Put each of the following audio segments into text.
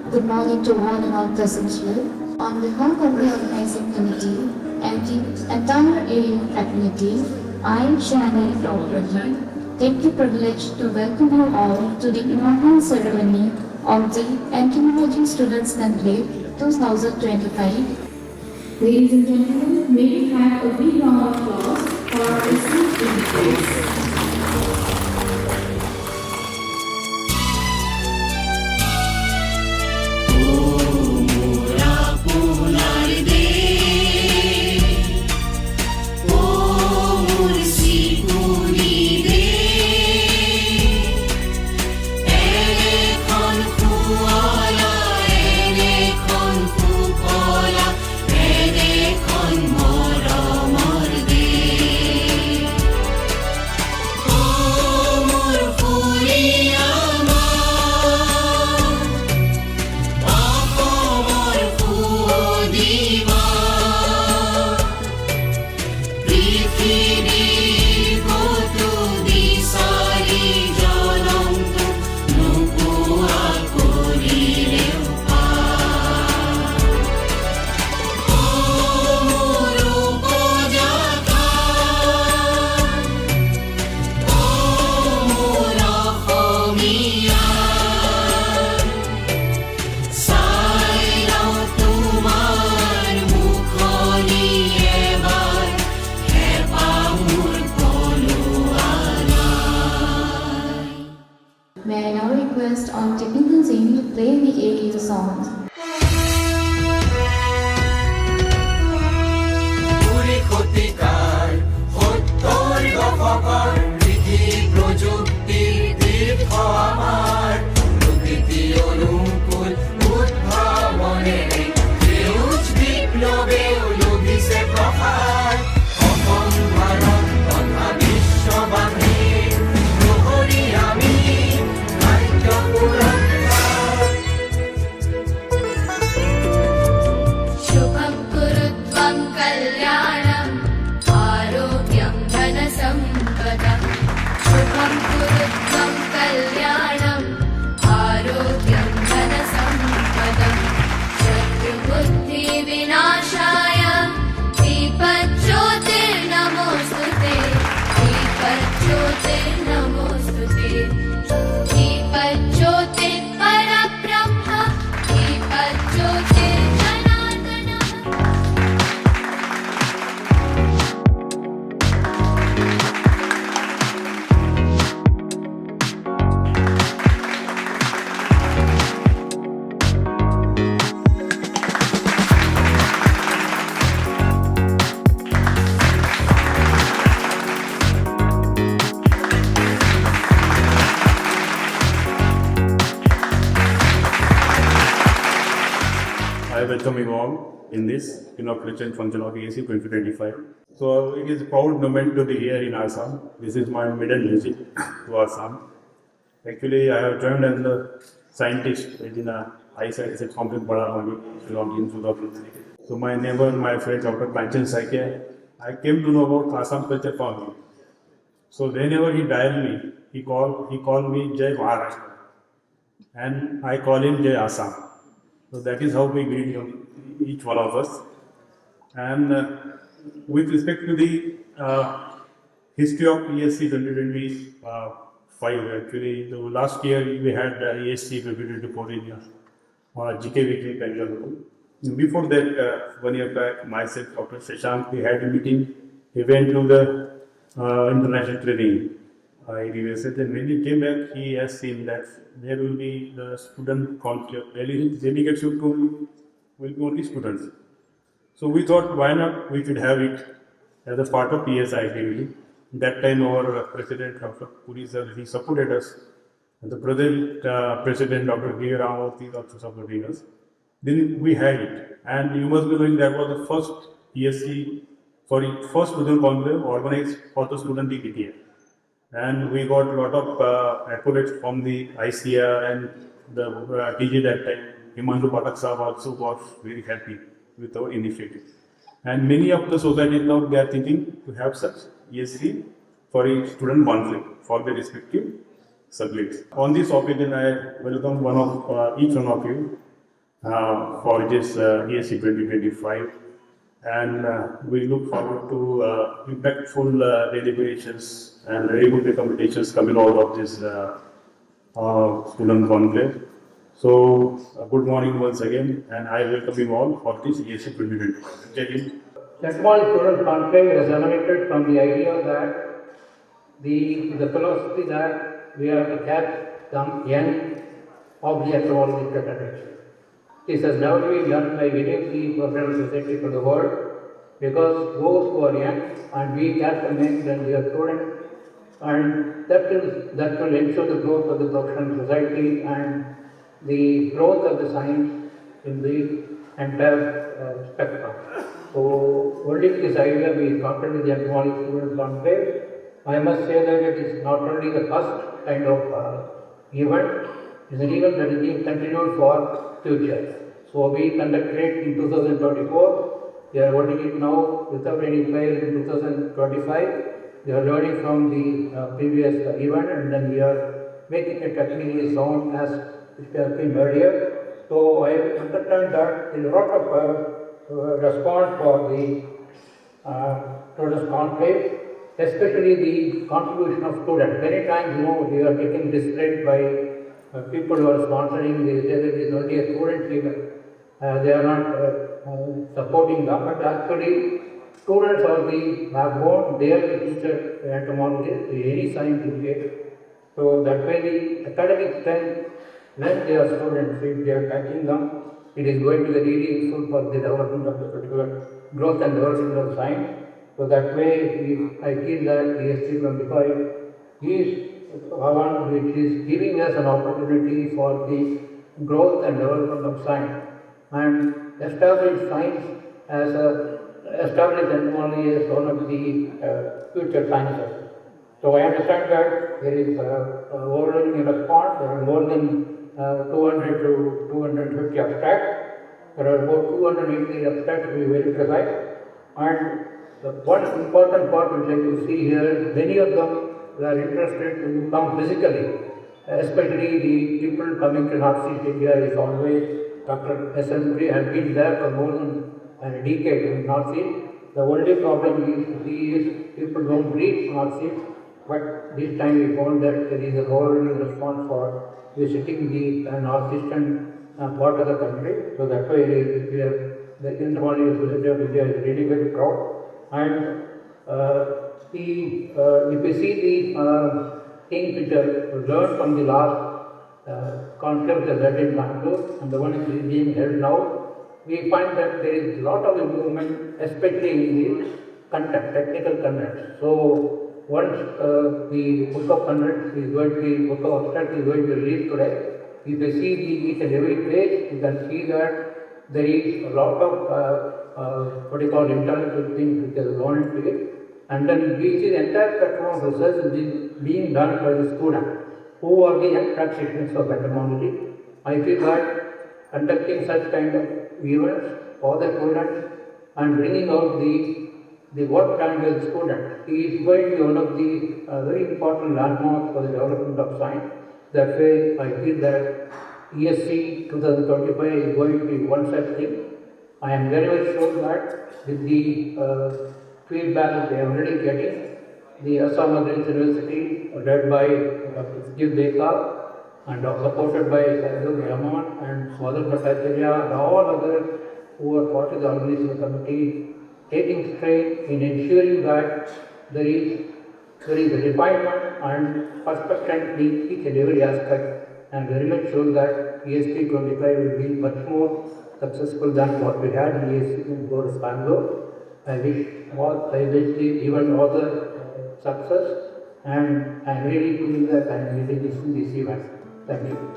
Good morning to all and all present here. On behalf of the organizing committee and the entire AU fraternity, I, Shani Dawkaraji, take the privilege to welcome you all to the inaugural ceremony of the Entomology Students' Conclave 2025. Ladies and gentlemen, may we have a big round of applause for our esteemed invitees. May I now request our technical team to play the AU songs. I welcome you all in this inauguration function of ESI 2025. So it is a proud moment to be here in Assam. This is my maiden visit to Assam. Actually, I have joined as a scientist in a ISI, it's a complete Baramani, belonging to the. So my neighbor, my friend, Dr. Panchan Saike, I came to know about Assam culture from him. So whenever he dialed me, he called me Jai Maharashtra, and I call him Jai Assam. So that is how we greet each one of us. And with respect to the history of ESC 2025, actually, the last year we had ESC 2024 in GK Weekly Bangalore. Before that, 1 year back, myself, Dr. Shashank, we had a meeting. He went to the international training. And when he came back, he has seen that there will be the student conclave. Delegates will be only students. So we thought, why not we should have it as a part of ESI activity. That time our President Dr. Puri sir, he supported us And the present President Dr. K. Ramamurthy is also supporting us. Then we had it. And you must be knowing that was the first ESC, sorry, first student conclave organized for the student DPTA. And we got a lot of accolades from the ICR and the TG that time. Himandu Patak Sahab also was very happy with our initiative. And many of the societies now they are thinking to have such ESC for a student monthly for the respective subjects. On this occasion, I welcome each one of you for this ESC 2025, and we look forward to impactful deliberations and very good recommendations coming out of this student conclave. So, good morning once again, and I welcome you all for this ESC 2025. Jai Hind. Entomology student conclave is emanated from the idea that the philosophy that we have to catch some young of the entomology tradition. This has never been done by any of the professional society for the world, because those who are young and we catch them young when they are students, and that will ensure the growth of the professional society and the growth of the science in the entire spectrum. So, holding this idea, we started with the entomology students conclave. I must say that it is not only the first kind of event, it is an event that is being continued for future. So, we conducted it in 2024. We are holding it now without any fail in 2025. We are learning from the previous event, and then we are making it technically sound as it has been earlier. So, I understand that there is a lot of response for the students' conclave, especially the contribution of students. Many times, they are getting displayed by people who are sponsoring. They say that it is only a student event. They are not supporting them, but actually, students are the backbone. They are the teacher entomologists, any scientific. So that way, the academic strength, when they are students, if they are catching them, it is going to be really useful for the development of the particular growth and development of science. So that way, I feel that ESC 25 is one which is giving us an opportunity for the growth and development of science, and establish science as establish entomology as one of the future sciences. So I understand that there is overwhelming response. There are more than 200 to 250 abstracts. There are about 280 abstracts to be very precise. And the one important part which I can see here, many of them are interested to come physically, especially the people coming to Northeast India is always Dr. S.M. has been there for more than a decade in Northeast. The only problem is people don't reach Northeast, but this time we found that there is a overwhelming response for visiting the northeastern part of the country. So that's why the Entomology Society of India is really very proud. And if we see the things which are learned from the last conclave that led in Bangalore and the one is being held now, we find that there is a lot of improvement, especially in the content, technical content. So once the book of contents is going to be, book of abstract is going to be released today, if you see each and every page, you can see that there is a lot of what you call intellectual things which is gone into it, and then we see the entire spectrum of research is being done by the student who are the young practitioners of entomology. I feel that conducting such kind of events for the students and bringing out the work done by the student is going to be one of the very important landmarks for the development of science. That way, I feel that ESC 2025 is going to be one such thing. I am very much sure that with the feedback that they are already getting, the Assam Agricultural University, led by Dr. Steve Dekar and supported by Saidul Rahman and Madhu Bhattacharya and all others who are part of the organization committee, taking strain in ensuring that there is refinement and perspective in each and every aspect. I am very much sure that ESP 25 will be much more successful than what we had in ESP in Bangalore. I wish even all the success and I really feel that I am using this event. Thank you.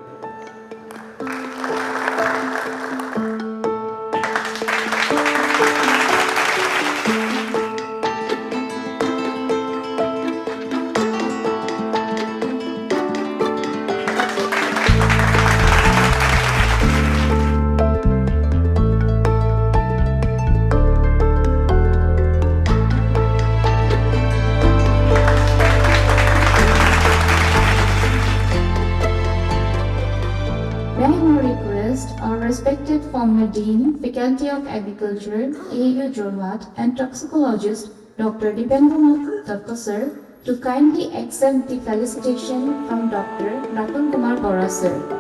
May I request our respected former Dean, Faculty of Agriculture, AU Jorhat, and toxicologist Dr. Dipendranath Dakka sir to kindly accept the felicitation from Dr. Nakul Kumar Bora sir.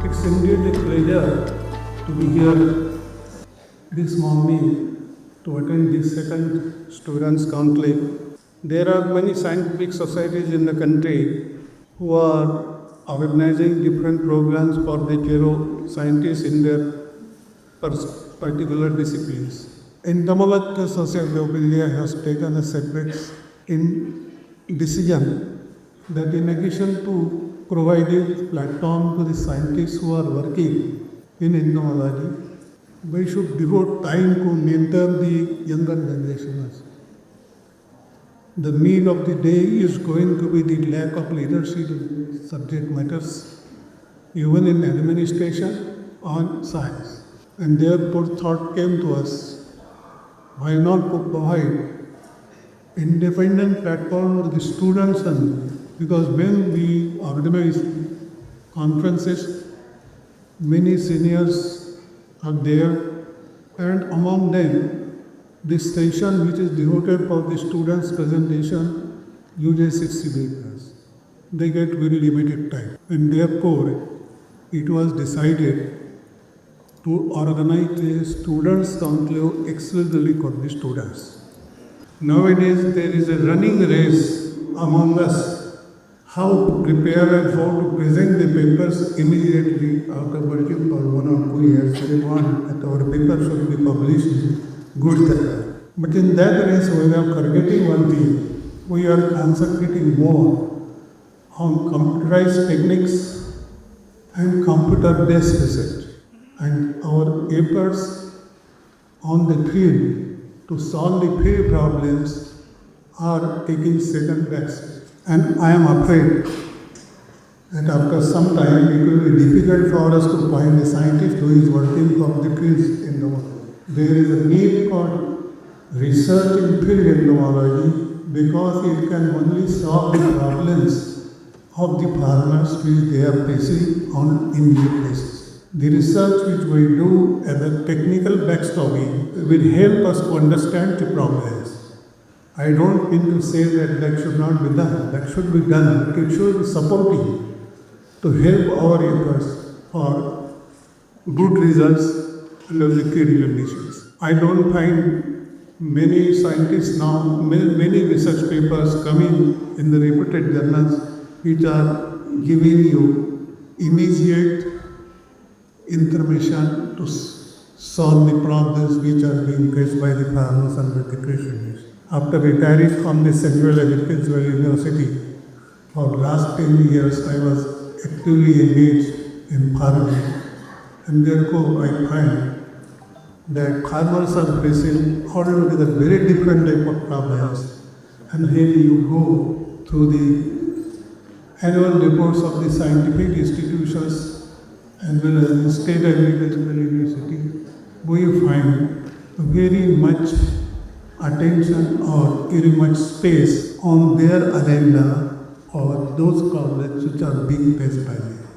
It's indeed a pleasure to be here this morning to attend this second Students' Conclave. There are many scientific societies in the country who are organizing different programs for the fellow scientists in their particular disciplines. Entomology Society of India has taken a separate decision that in addition to providing platform to the scientists who are working in entomology, we should devote time to mentor the younger generations. The need of the day is going to be the lack of leadership in subject matters, even in administration on science. And therefore thought came to us, why not provide independent platform for the students, and because when we organize conferences, many seniors are there, and among them, this session which is devoted for the students' presentation uses 60 minutes. They get very limited time, and therefore it was decided to organize a students' conclave exclusively for the students. Nowadays there is a running race among us how to prepare and how to present the papers immediately after working for 1 or 2 years. We want that our paper should be published good time. But in that race we are forgetting one thing. We are concentrating more on computerized techniques and computer-based research. And our efforts on the field to solve the field problems are taking second backseat. And I am afraid that after some time it will be difficult for us to find a scientist who is working from the fields in the world. There is a need for research in field entomology because it can only solve the problems of the farmers which they are facing on immediate basis. The research which we do as a technical backstory will help us to understand the problems. I don't mean to say that that should not be done. That should be done, but it should be supporting to help our efforts for good results under the field conditions. I don't find many scientists now, many research papers coming in the reputed journals which are giving you immediate information to solve the problems which are being faced by the farmers under the crisis. After retiring from the Central Agricultural University, for the last 10 years I was actively engaged in farming, and therefore I find that farmers are facing altogether very different type of problems. And when you go through the annual reports of the scientific institutions as well as the State Agricultural University, we find very much attention or very much space on their agenda or those problems which are being faced by them.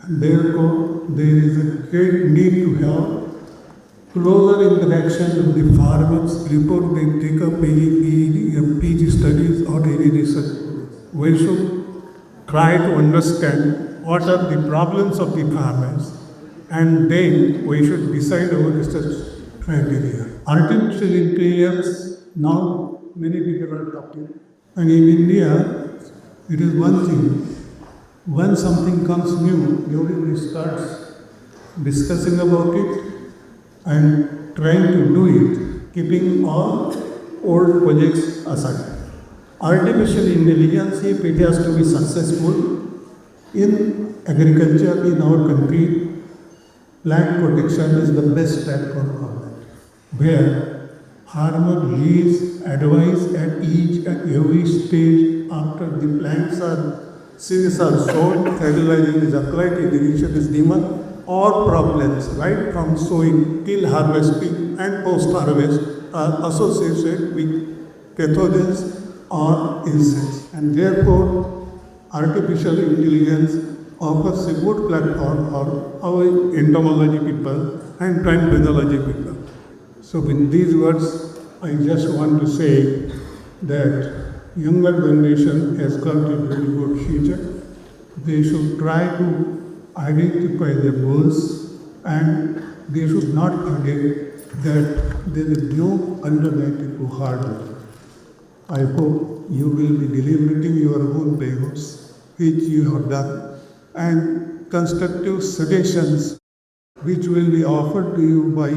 And therefore, there is a great need to have closer interaction with the farmers before they take up any PG studies or any research. We should try to understand what are the problems of the farmers and then we should decide our research criteria. Artificial intelligence, now many people are talking, and in India, it is one thing. When something comes new, everybody starts discussing about it and trying to do it, keeping all old projects aside. Artificial intelligence, if it has to be successful in agriculture in our country, plant protection is the best platform for that, where farmer gives advice at each and every stage after the plants are seeds are sown, fertilizing is applied, irrigation is given, all problems right from sowing till harvesting and post-harvest are associated with pathogens or insects, and therefore artificial intelligence offers a good platform for our entomology people and plant pathology people. So with these words, I just want to say that younger generation has got a very good future. They should try to identify their goals and they should not forget that there is no alternative to hard work. I hope you will be deliberating your own papers, which you have done, and constructive suggestions which will be offered to you by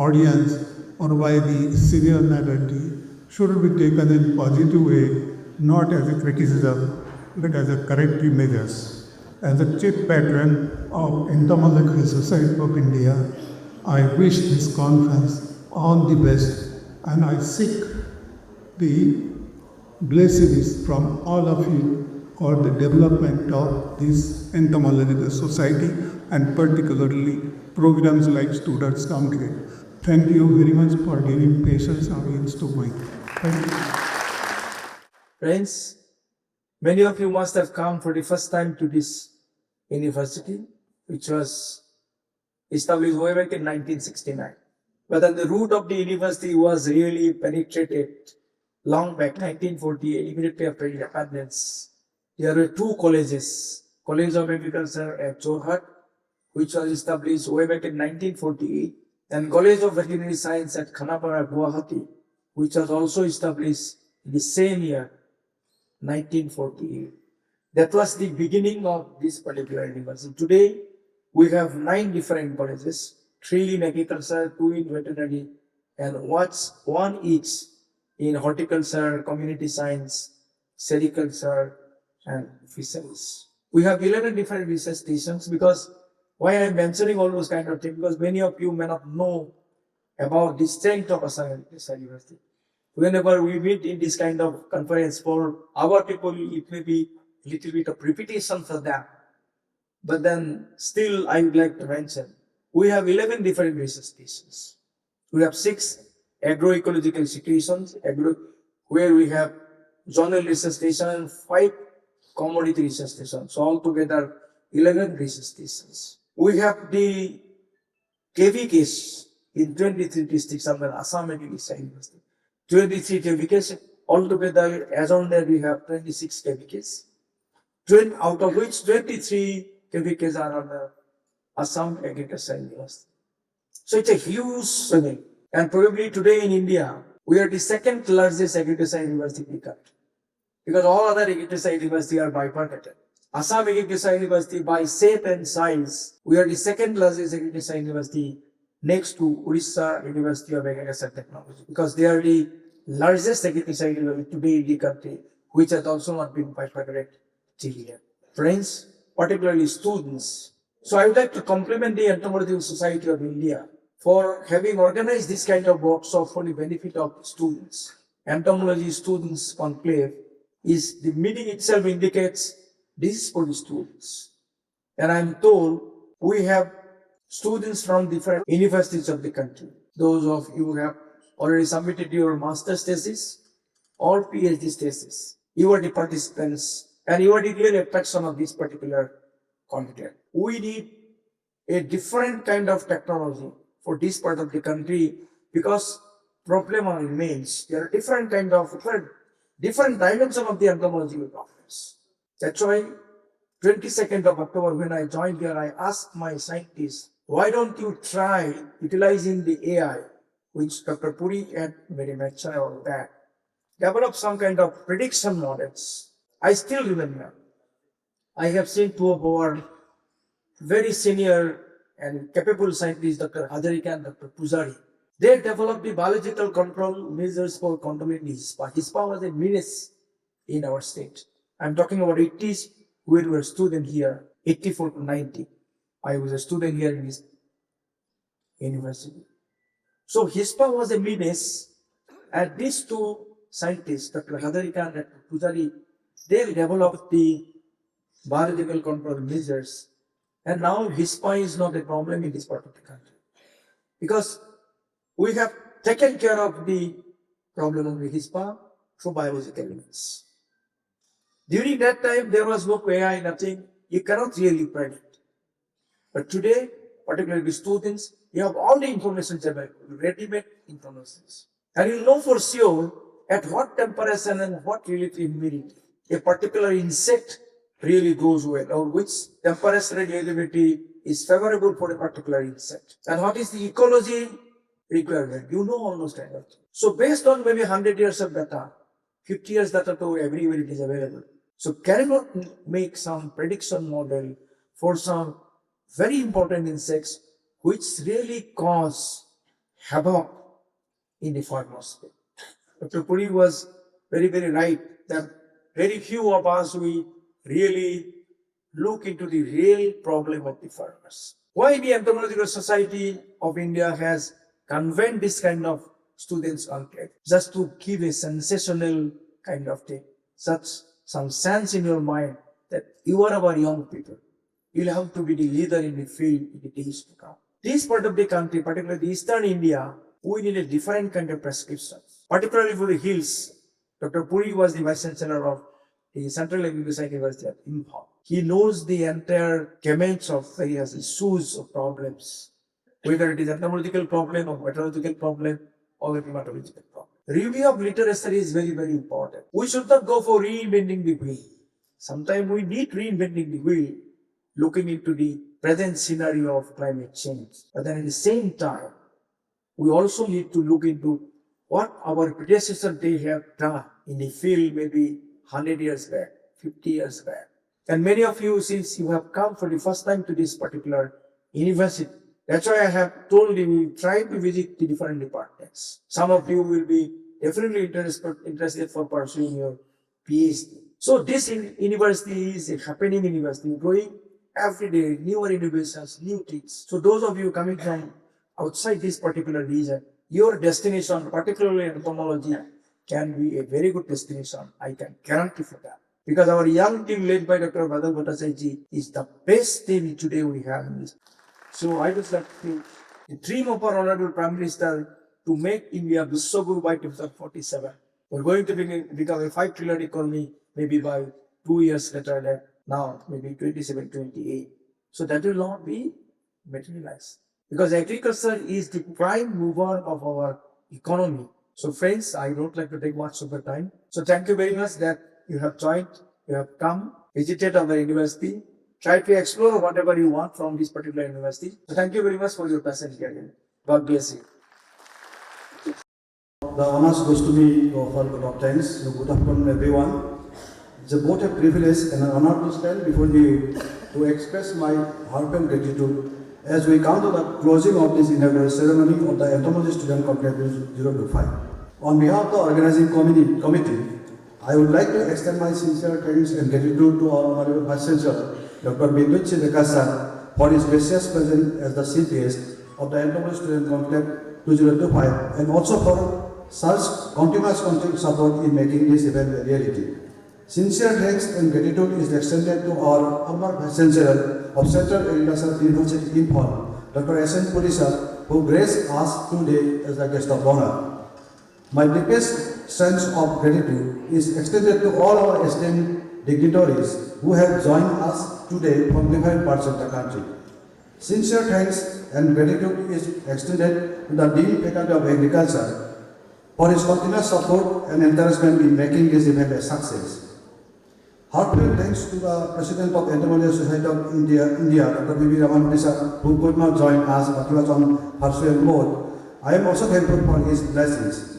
audience or by the senior faculty should be taken in positive way, not as a criticism, but as a corrective measures. As a chief patron of Entomological Society of India, I wish this conference all the best, and I seek the blessings from all of you for the development of this entomological society and particularly programs like Students Conclave. Thank you very much for giving patience and audience to me. Thank you. Friends, many of you must have come for the first time to this university, which was established way back in 1969. But then the root of the university was really penetrated long back, 1948, immediately after independence. There were two colleges, College of Agriculture at Jorhat, which was established way back in 1948, and College of Veterinary Science at Khanapara, Guwahati, which was also established in the same year, 1948. That was the beginning of this particular university. Today, we have 9 different colleges, 3 in agriculture, 2 in veterinary, and one each in horticulture, community science, sericulture, and fisheries. We have 11 different research stations. Because why I am mentioning all those kind of things, because many of you may not know about the strength of Assam Agricultural University. Whenever we meet in this kind of conference, for our people, it may be a little bit of repetition for them. But then still I would like to mention, we have 11 different research stations. We have 6 agroecological institutions, where we have zonal research station and 5 commodity research stations. So altogether 11 research stations. We have the KVKs in 23 districts under Assam Agricultural University. 23 KVKs, altogether as on there we have 26 KVKs. Out of which 23 KVKs are under Assam Agricultural University. So it's a huge struggle. And probably today in India, we are the second largest agricultural university in the country. Because all other agricultural universities are bifurcated. Assam Agricultural University, by shape and size, we are the second largest agricultural university next to Orissa University of Agricultural Technology. Because they are the largest agricultural university today in the country, which has also not been bifurcated till yet. Friends, particularly students. So I would like to compliment the Entomological Society of India for having organized this kind of workshop for the benefit of students. Entomology Students Conclave is, the meeting itself indicates this is for the students. And I'm told we have students from different universities of the country. Those of you who have already submitted your master's thesis or PhD thesis, you are the participants and you are the real attraction of this particular content. We need a different kind of technology for this part of the country, because problem remains. There are different dimensions of the entomological problems. That's why 22nd of October, when I joined here, I asked my scientists, why don't you try utilizing the AI, which Dr. Puri had very mention about that, develop some kind of prediction models. I still remember, I have seen two of our very senior and capable scientists, Dr. Hajarika and Dr. Pujari. They developed the biological control measures for controlling HISPA. HISPA was a menace in our state. I'm talking about 80s, when we were a student here, 84 to 90. I was a student here in this university. So HISPA was a menace, and these two scientists, Dr. Hajarika and Dr. Pujari, they developed the biological control measures, and now HISPA is not a problem in this part of the country. Because we have taken care of the problem of the HISPA through biological means. During that time, there was no AI, nothing. You cannot really predict. But today, particularly the students, you have all the information available, ready-made information. And you know for sure at what temperature and what relative humidity a particular insect really goes well, or which temperature and humidity is favorable for a particular insect. And what is the ecology requirement? You know almost everything. So based on maybe 100 years of data, 50 years data to everywhere it is available. So can you not make some prediction model for some very important insects which really cause havoc in the farmers? Dr. Puri was very, very right that very few of us we really look into the real problem of the farmers. Why the Entomological Society of India has convened this kind of students conclave? Just to give a sensational kind of thing, such some sense in your mind that you are our young people. You'll have to be the leader in the field in the days to come. This part of the country, particularly Eastern India, we need a different kind of prescription. Particularly for the hills, Dr. Puri was the vice chancellor of the Central Agricultural University at Imphal. He knows the entire gamut of various issues or problems, whether it is entomological problem or meteorological problem or a climatological problem. Review of literacy is very, very important. We should not go for reinventing the wheel. Sometimes we need reinventing the wheel, looking into the present scenario of climate change. But then at the same time, we also need to look into what our predecessors they have done in the field maybe 100 years back, 50 years back. And many of you, since you have come for the first time to this particular university, that's why I have told you, try to visit the different departments. Some of you will be definitely interested for pursuing your PhD. So this university is a happening university, growing every day, newer innovations, new things. So those of you coming from outside this particular region, your destination, particularly entomology, can be a very good destination. I can guarantee for that. Because our young team led by Dr. Badal Bhattacharya is the best team today we have in this. So I would like to, the dream of our Honorable Prime Minister to make India Vishwaguru by 2047. We're going to become a 5 trillion economy maybe by 2 years later than now, maybe 27, 28. So that will not be materialized. Because agriculture is the prime mover of our economy. So friends, I don't like to take much of your time. So thank you very much that you have joined, you have come, visited our university, try to explore whatever you want from this particular university. So thank you very much for your presence here. God bless you. The honors goes to me for Dr. Thanks. Good afternoon, everyone. It's both a privilege and an honor to stand before you to express my heartfelt gratitude as we come to the closing of this inaugural ceremony of the Entomology Student Conclave 025. On behalf of the organizing committee, I would like to extend my sincere thanks and gratitude to our Honorable Vice Chancellor, Dr. Bindut Chidekasa, for his gracious presence as the chief guest of the Entomology Student Conclave 2025 and also for such continuous support in making this event a reality. Sincere thanks and gratitude is extended to our Honorable Vice Chancellor of Central Agricultural University in Imphal, Dr. S.N. Puri sir, who graced us today as a guest of honor. My deepest sense of gratitude is extended to all our esteemed dignitaries who have joined us today from different parts of the country. Sincere thanks and gratitude is extended to the Dean Faculty of Agriculture for his continuous support and encouragement in making this event a success. Heartfelt thanks to the President of Entomology Society of India, Dr. B.B. Raman, who could not join us but he was on virtual mode. I am also thankful for his blessings.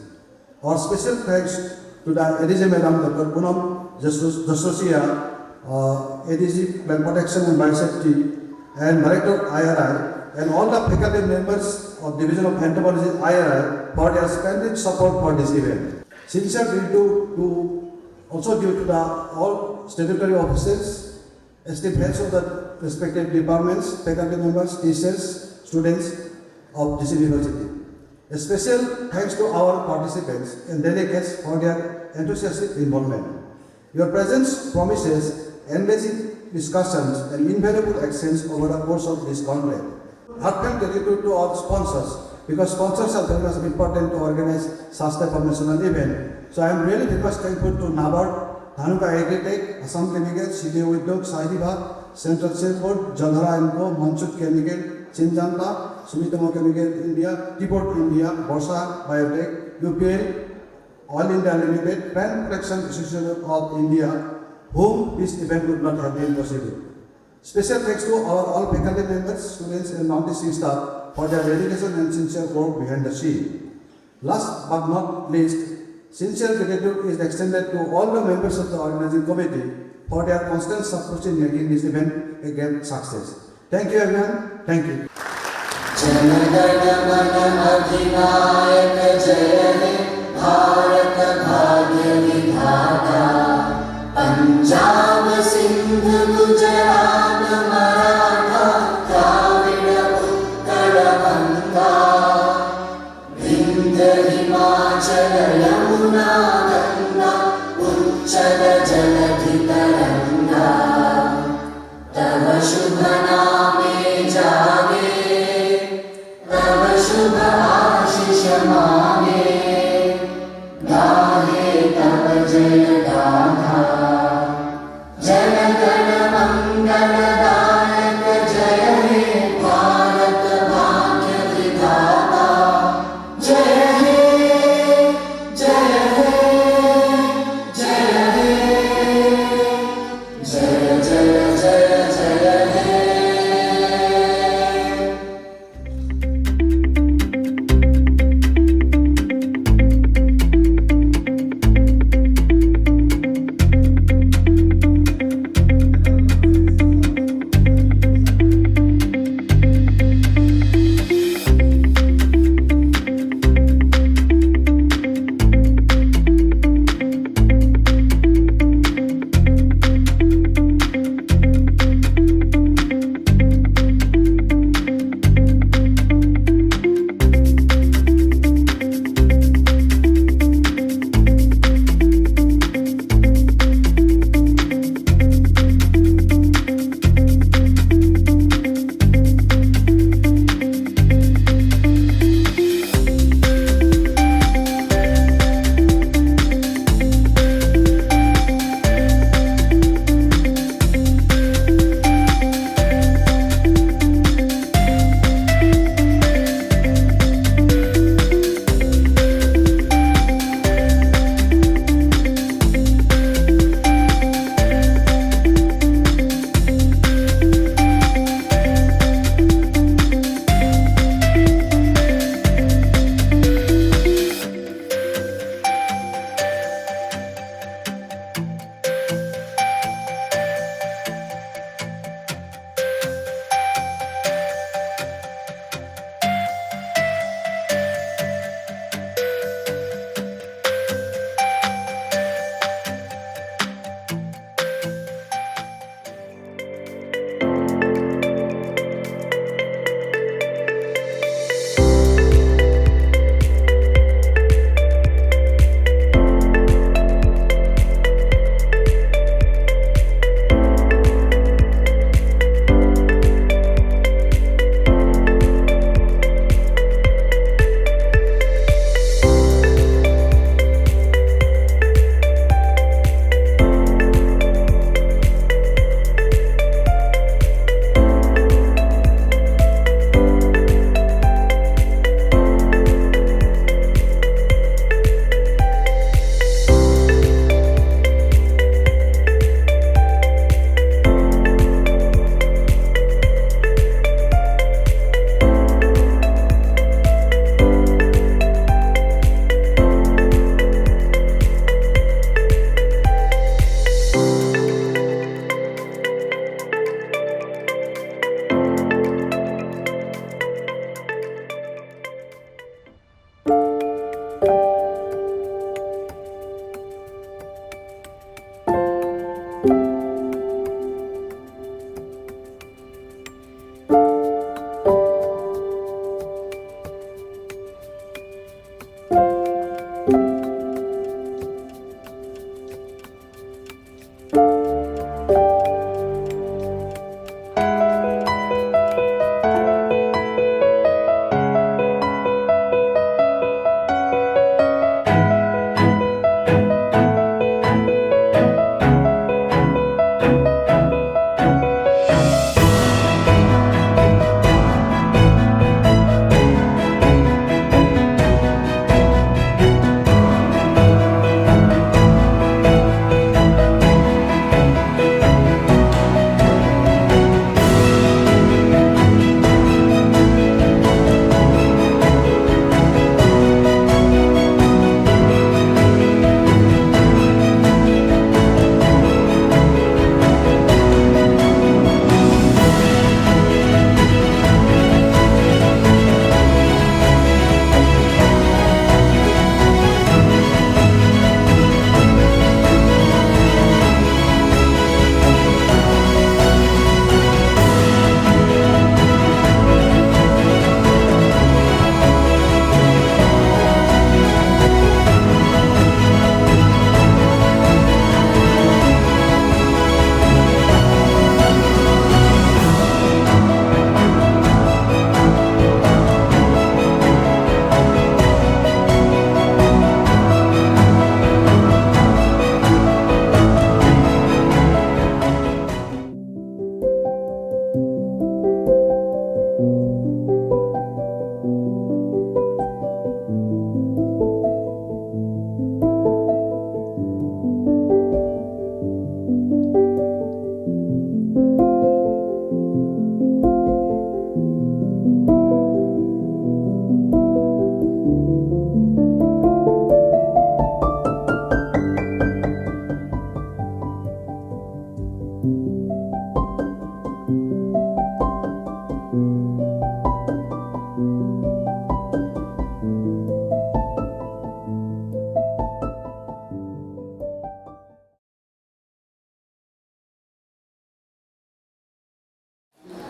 Our special thanks to the ADG Madam, Dr. Poonam Jasosia, ADG Plant Protection and Biosafety, and Director IRI, and all the faculty members of Division of Entomology IRI for their splendid support for this event. Sincere gratitude also due to the all statutory officers, esteemed heads of the respective departments, faculty members, teachers, students of this university. A special thanks to our participants and delegates for their enthusiastic involvement. Your presence promises engaging discussions and invaluable exchange over the course of this conclave. Heartfelt gratitude to our sponsors, because sponsors are very much important to organize such type of national event. So I am really very much thankful to NABARD, Dhanuka Agritech, Assam Chemical, CDO Udyog, Sahibha, Central Sales Board, Jaldhara & Co, Manchut Chemical, Chinjanta, Sumitomo Chemical India, T-Port India, Borsa Biotech, UPL, All India Limited, Plant Protection Association of India, whom this event would not have been possible. Special thanks to our all faculty members, students and non-teaching staff for their dedication and sincere work behind the scene. Last but not least, sincere gratitude is extended to all the members of the organizing committee for their constant support in making this event a great success. Thank you everyone. Thank you. Punjab Sindh Gujarat Maratha Dravid Utkal Ganga Vindhya Himachal Yamuna Ganga उच्चल जलधि तरंगा तव शुभ नामे जागे तव शुभ आशीष मांगे गाहे तव जय गाथा जनगण मंगलदायक जय हे भारत भाग्य विधाता जय हे जय हे जय हे जय जय जय जय हे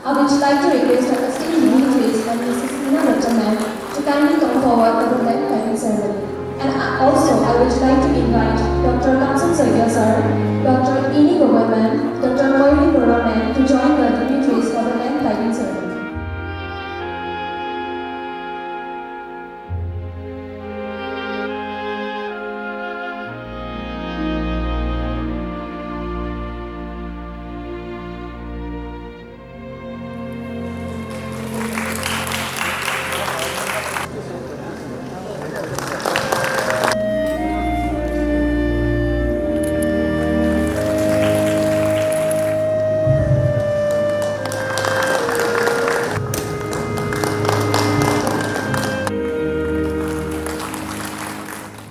I would like to request our esteemed dignitaries and Mrs. Ina Ratchaman to kindly come forward for the flag piping ceremony. And also, I would like to invite Dr. Kamsan Saigya sir, Dr. Ini Goverman, Dr. Moini Puraman to join the dignitaries for the flag piping ceremony.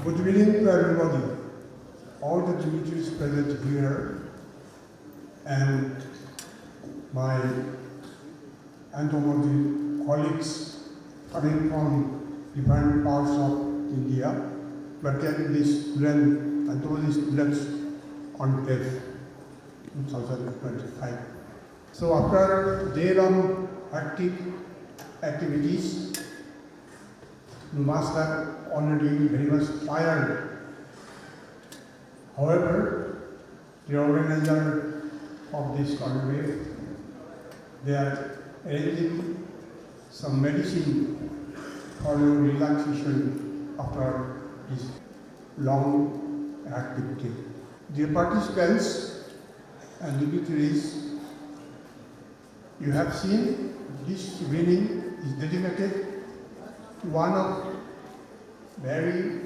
Good evening to everybody, all the dignitaries present here, and my entomology colleagues coming from different parts of India to attend this entomology students Conclave 2025. So after day-long activities, you must have already very much tired. However, the organizer of this conclave, they are arranging some medicine for your relaxation after this long activity. Dear participants and dignitaries, you have seen this evening is dedicated to one of very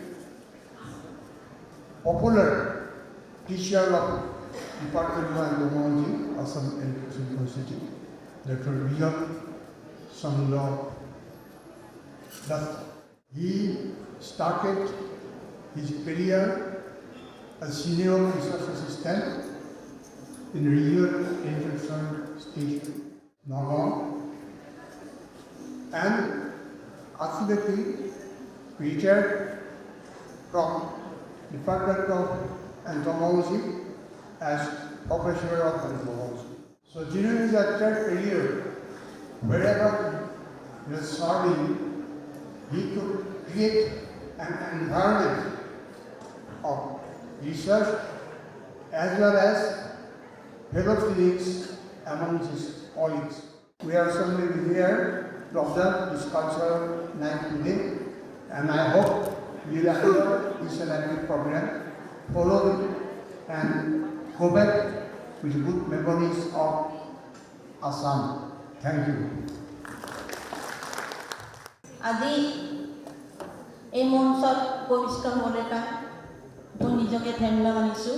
popular teacher of Department of Entomology, Assam University, Dr. William Samula Dutt. He started his career as senior research assistant in Regional Agricultural Station, Nagaon, and ultimately retired from Department of Entomology as Professor of Entomology. So during his third period, wherever he was serving, he could create an environment of research as well as fellow feelings among his colleagues. We are certainly here to observe this cultural night today, and I hope you will enjoy this active program, follow it, and go back with good memories of Assam. Thank you. আজি এই মঞ্চত উপবিষ্ট হ'বলৈ পাই মই নিজকে ধন্য মানিছোঁ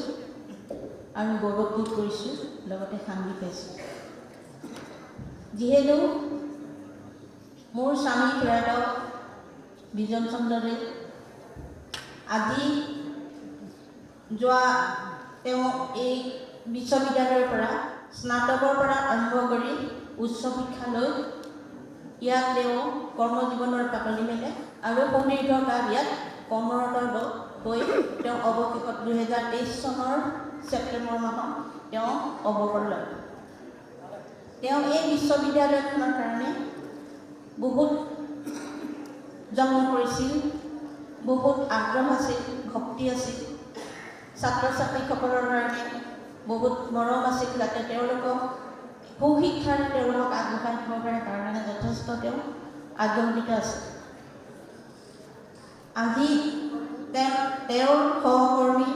আৰু গৌৰৱবোধ কৰিছোঁ, লগতে শান্তি পাইছোঁ। যিহেতু মোৰ স্বামী প্ৰয়াত বিজন চন্দ্ৰদেৱ আজি তেওঁ এই বিশ্ববিদ্যালয়ৰ পৰা স্নাতকৰ পৰা আৰম্ভ কৰি উচ্চ শিক্ষালৈ ইয়াত তেওঁ কৰ্মজীৱনৰ পাতনি মেলে আৰু সুদীৰ্ঘ কাল ইয়াত কৰ্মৰত হৈ তেওঁ অৱশেষত 2023 চনৰ ছেপ্টেম্বৰ মাহত তেওঁ অৱসৰ লয়। তেওঁ এই বিশ্ববিদ্যালয়খনৰ কাৰণে বহুত যত্ন কৰিছিল, বহুত আগ্ৰহ আছিল, ভক্তি আছিল, ছাত্ৰ ছাত্ৰীসকলৰ কাৰণে বহুত মৰম আছিল, যাতে তেওঁলোকক সুশিক্ষাৰ তেওঁলোকক আগবঢ়াই দিব পাৰে তাৰ কাৰণে যথেষ্ট তেওঁ আগ্ৰহিত আছে। আজি তেওঁৰ সহকৰ্মী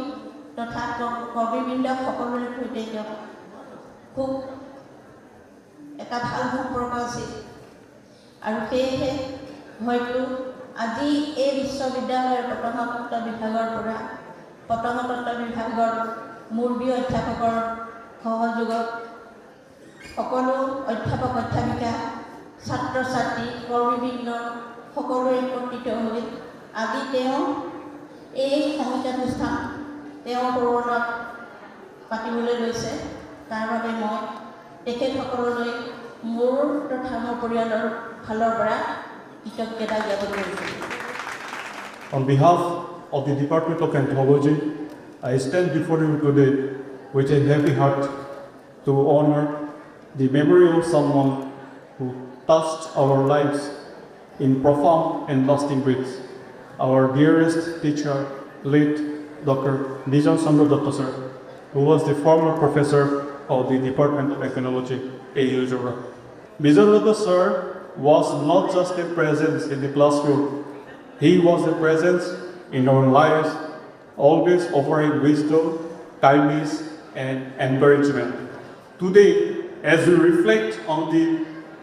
তথা কৰ্মীবৃন্দ সকলোৰে সৈতে তেওঁ খুব এটা ভাল সম্পৰ্ক আছিল আৰু সেয়েহে হয়তো আজি এই বিশ্ববিদ্যালয়ৰ পতংগতত্ত্ব বিভাগৰ পৰা পতংগতত্ত্ব বিভাগৰ মুৰব্বী অধ্যাপকৰ সহযোগত সকলো অধ্যাপক অধ্যাপিকা ছাত্ৰ ছাত্ৰী কৰ্মীবৃন্দ সকলোৱে একত্ৰিত হৈ আজি তেওঁ এই সংগীতানুষ্ঠান তেওঁৰ পূৰণত পাতিবলৈ লৈছে। তাৰ বাবে মই তেখেতসকললৈ মোৰ তথা মোৰ পৰিয়ালৰ ফালৰ পৰা কৃতজ্ঞতা জ্ঞাপন কৰিছোঁ। On behalf of the Department of Entomology, I stand before you today with a heavy heart to honor the memory of someone who touched our lives in profound and lasting ways. Our dearest teacher, late Dr. Bijan Chandra Datta sir, who was the former professor of the Department of Entomology, AU Jora. Bijan Datta sir was not just a presence in the classroom, he was a presence in our lives, always offering wisdom, kindness, and encouragement. Today, as we reflect on the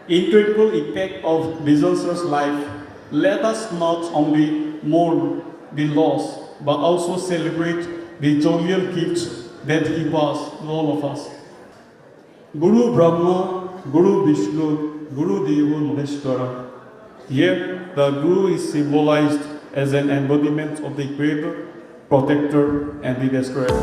incredible impact of Bijan sir's life, let us not only mourn the loss, but also celebrate the jovial gift that he was to all of us. Guru Brahma, Guru Vishnu, Guru Deva Maheshwara. Here, the Guru is symbolized as an embodiment of the Creator, Protector, and the Destroyer.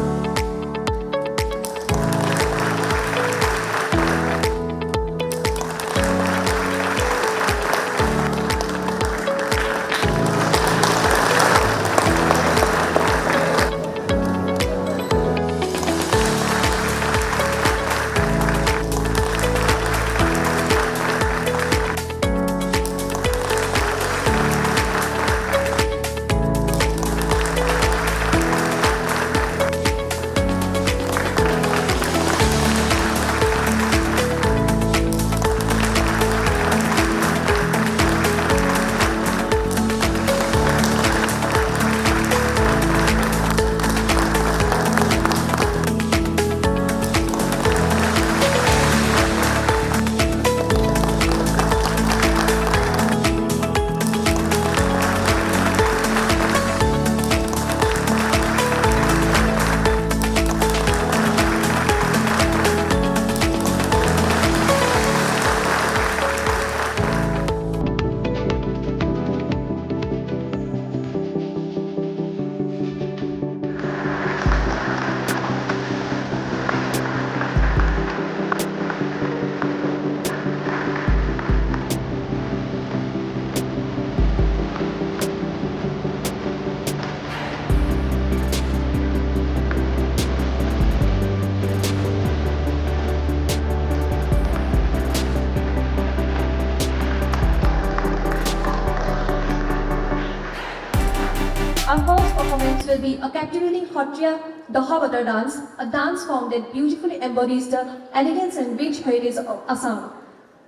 Our first performance will be a captivating Khatriya Dahabata dance, a dance form that beautifully embodies the elegance and rich heritage of Assam.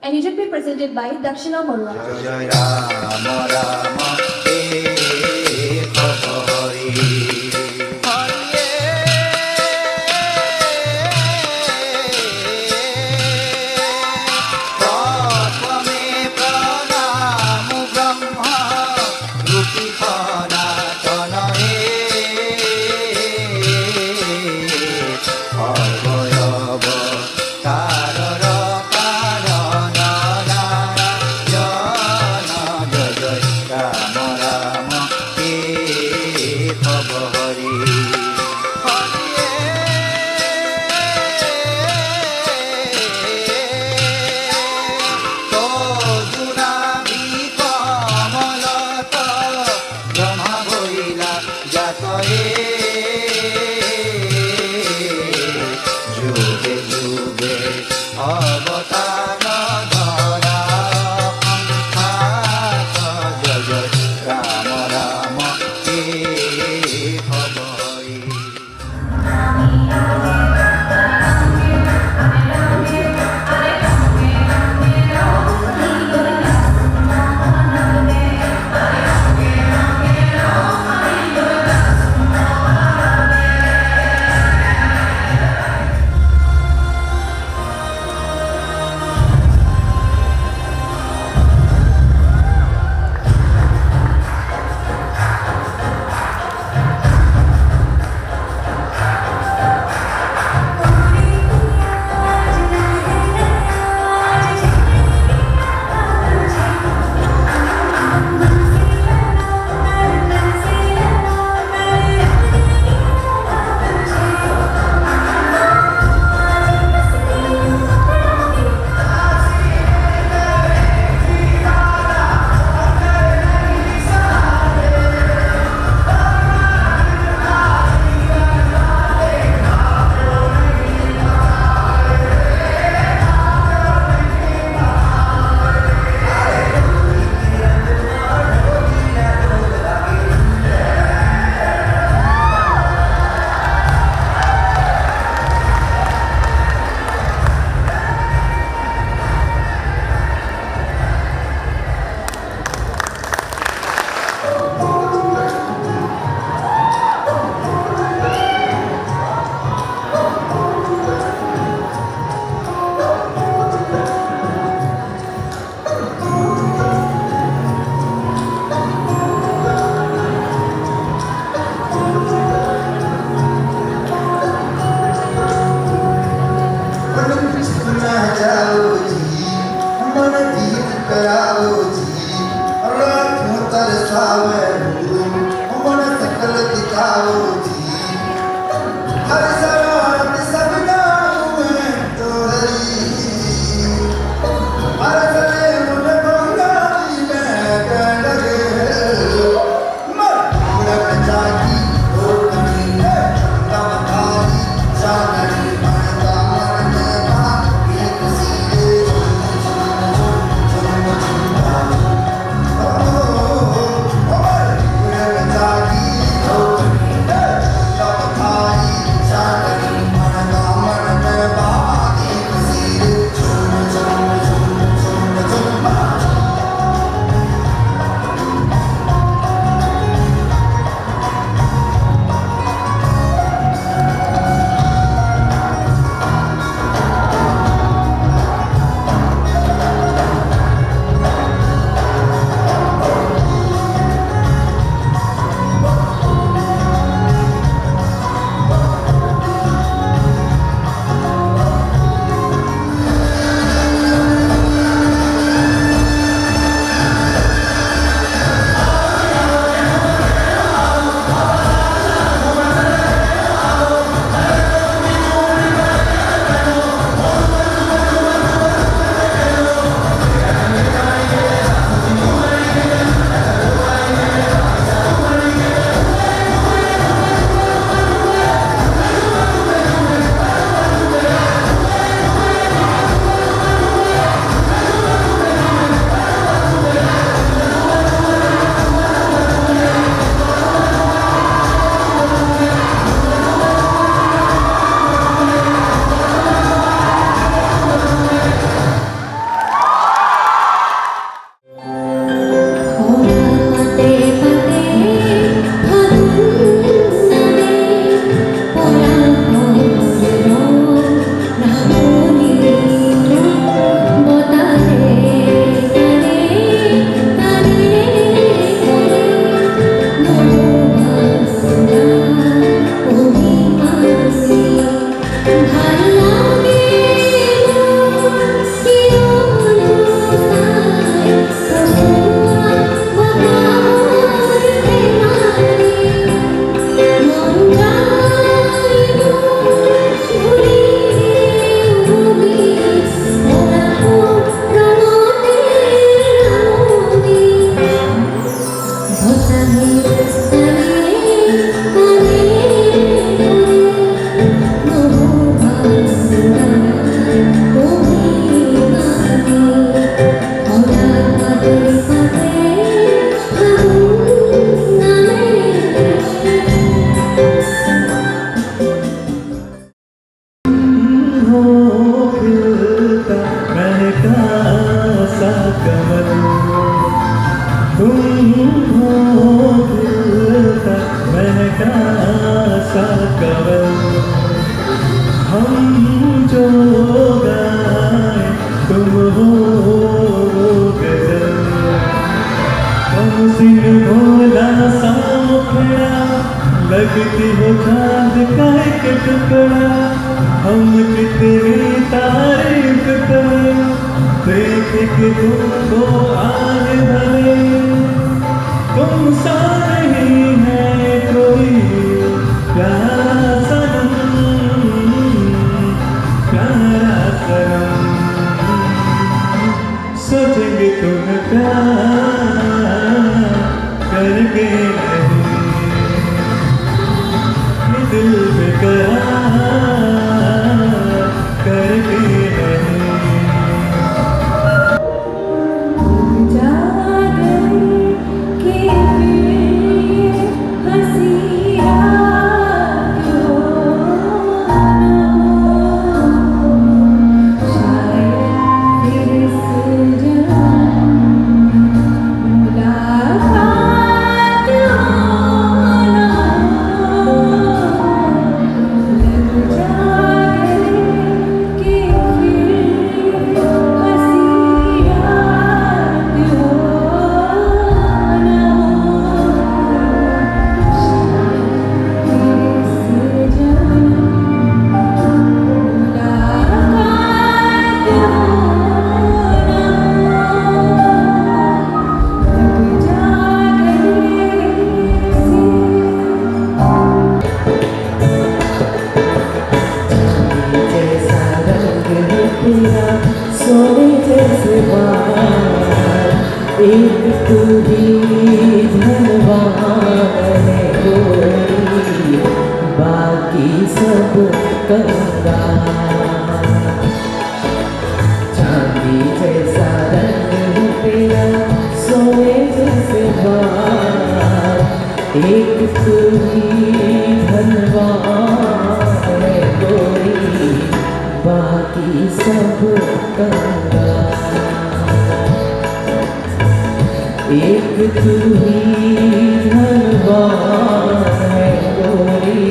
And it will be presented by Dakshina Morua. Jai Rama Rama He सा कवल हम जो गाए तुम हो गजल कौन भोला सा मुखड़ा लगती हो चांद का एक टुकड़ा हम कितनी तारीफ करें देख के तुमको आज भले तुम सा नहीं है कोई प्यारा सनम प्यारा सनम सोचेंगे तुम प्यार करके नहीं ये दिल में करार करके नहीं सोने जैसे बार एक तू ही धनवान है कोई बाकी सब कंगाल चांदी जैसा रंग तेरा सोने जैसे बार एक तू ही धनवान है कोई बाकी सब कंगाल एक तू ही धनवान है कोई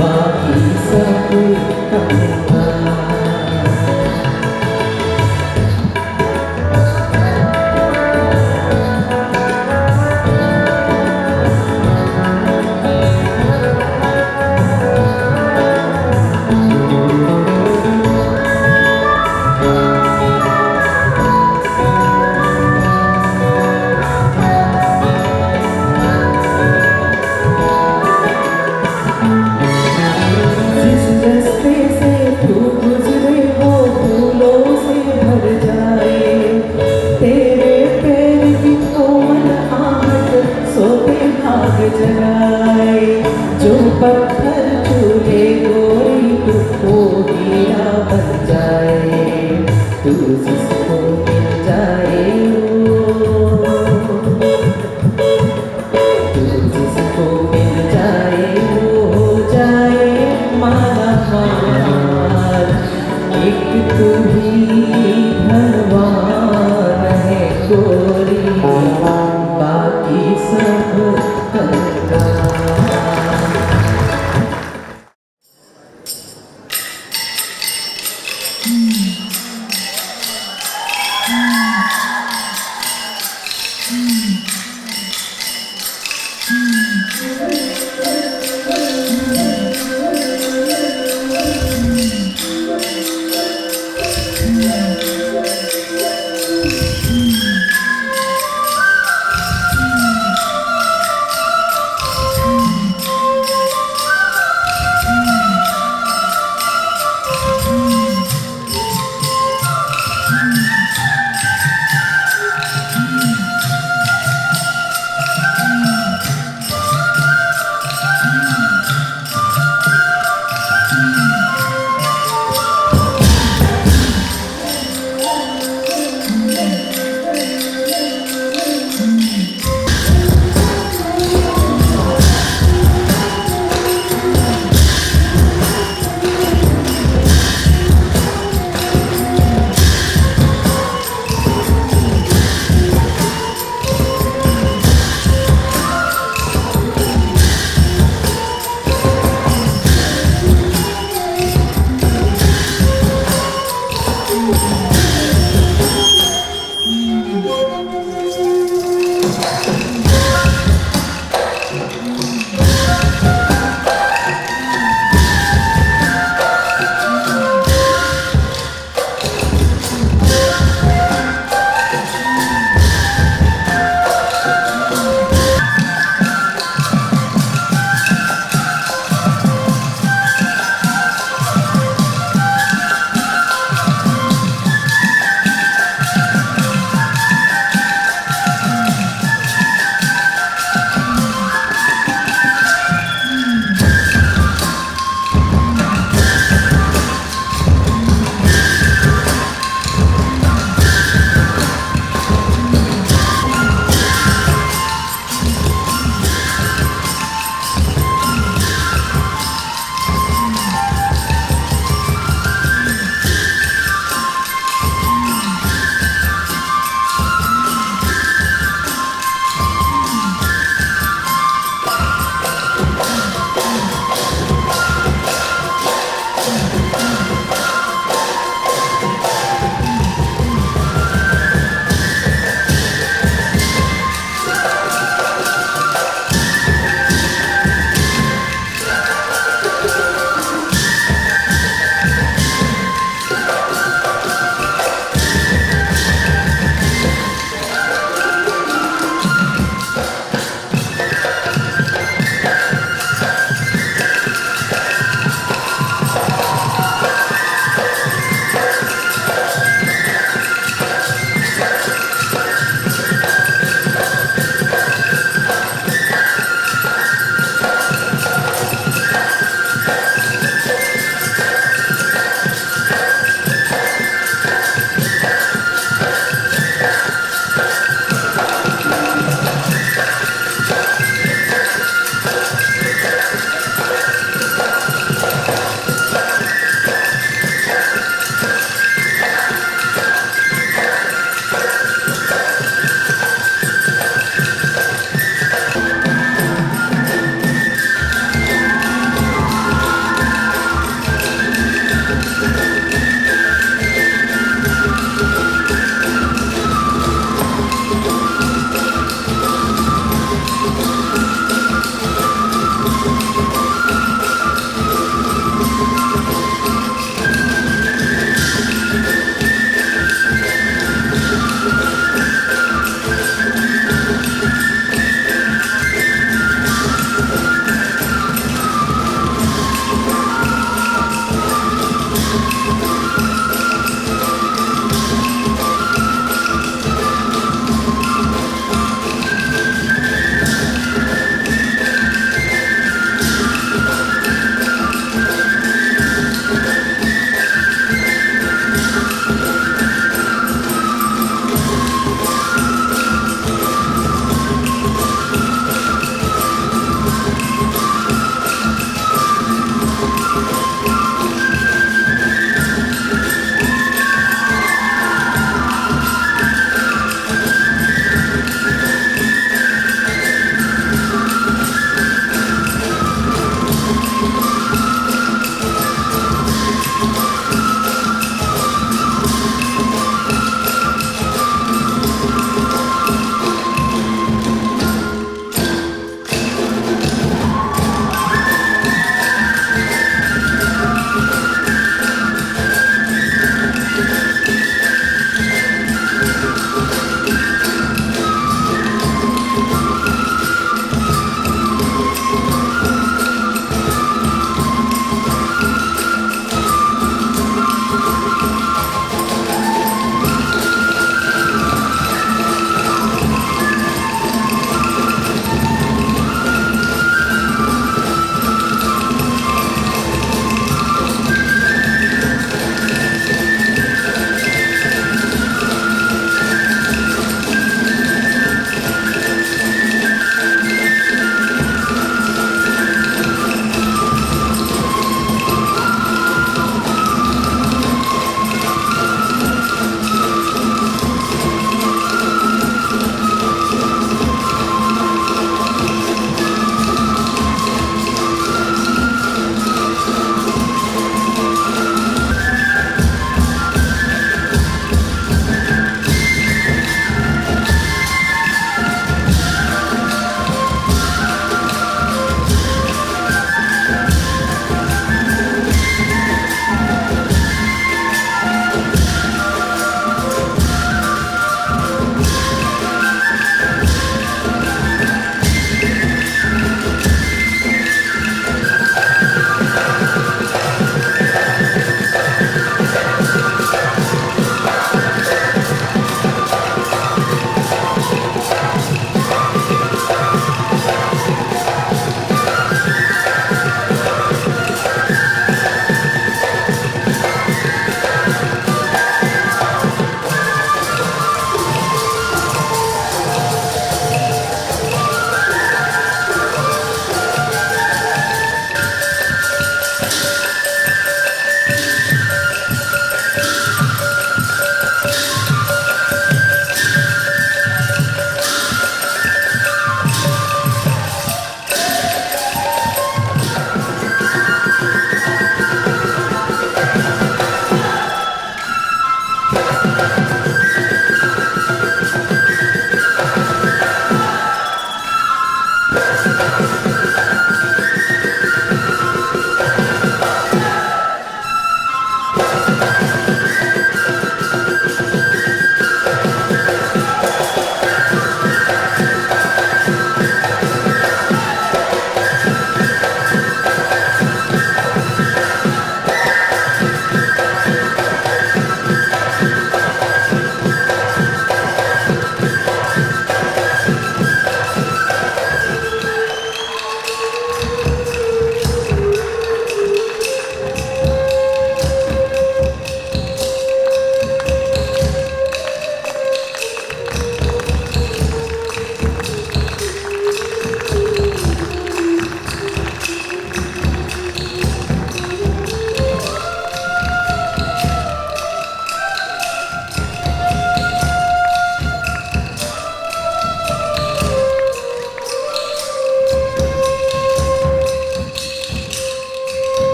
बाकी सब कंगाल जगाए जो पत्थर चूल्हे गोरी तुझको हीरा बन जाए तू जिसको मिल जाए तू जिसको मिल जाए वो हो जाए माला माल एक तू ही धनवान है गोरी बाकी सब Thank you.